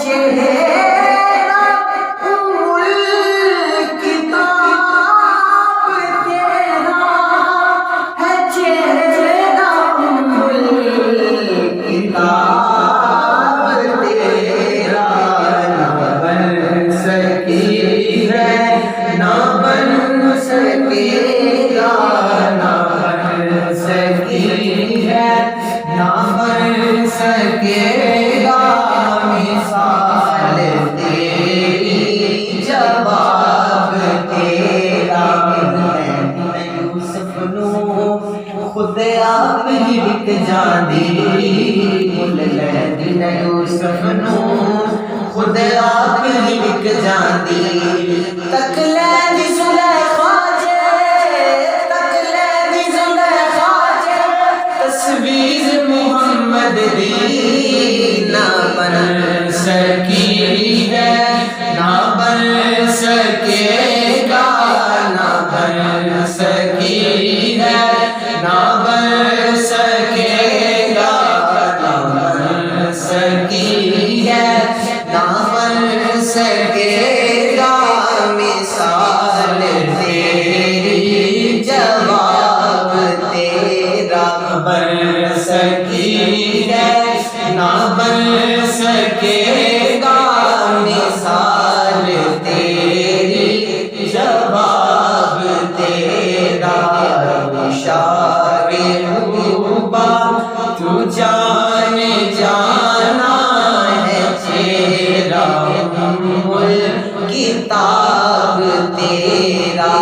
چہرہ کتاب تیرا ہے، چہرہ کتاب تیرا، نہ بن سکی ہے، نہ بن سکے گا، نہ بن سکی ہے، نہ بن سکے گا مثال تیری، جواب تیرا۔ یوسف نو خود آپ ہی وک جاندی، یوسف نو خود آپ ہی وک جاندی، تک لیندی زلیخا جے، تک لیندی زلیخا جے، تصویر محمد دی نہ بن سکی ہے، نہ بن سکے گا، نہ بن سکی ہے، نہ بن سکے گا، نہ بن سکی ہے، نہ بن سکے گا مثال تیری، جواب تیرا۔ بن سکی ہے، نہ بن سکے گا مثال تیری، جواب تیرا۔ شاہ محبوبہ تو جان جانا ہے، چہرہ کتاب تیرا۔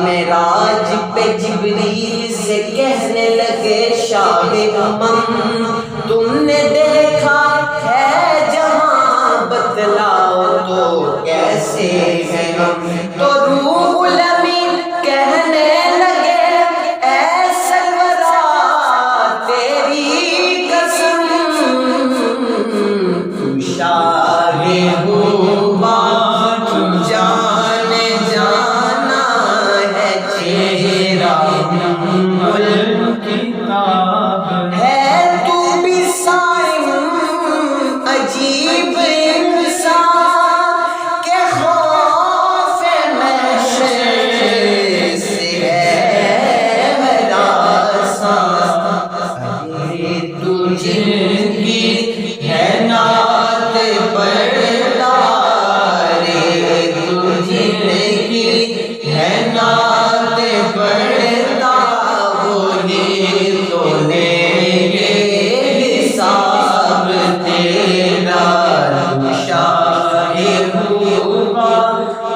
معراج پہ جبریل سے کہنے لگے شاہ امم، تم نے دیکھا ہے جہاں، بتلاؤ تو کیسے ہیں ہم؟ تو روح الامین کہنے لگے اے سرورا تیری قسم، تو شاہ محبوبہ تو جان جانا ہے، چہرہ کتاب ہے، تو بھی صائم عجیب انسان کے خوف محشر سے ہے ہراساں، تو جن کی ہے نعت پڑھتا، تو جن کی ہے نعت پڑھتا، وہی تو لیں گے حساب تیرا۔ تو شاہ محبوبہ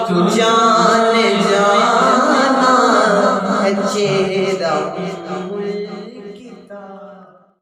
تو جان جانا ہے، چہرہ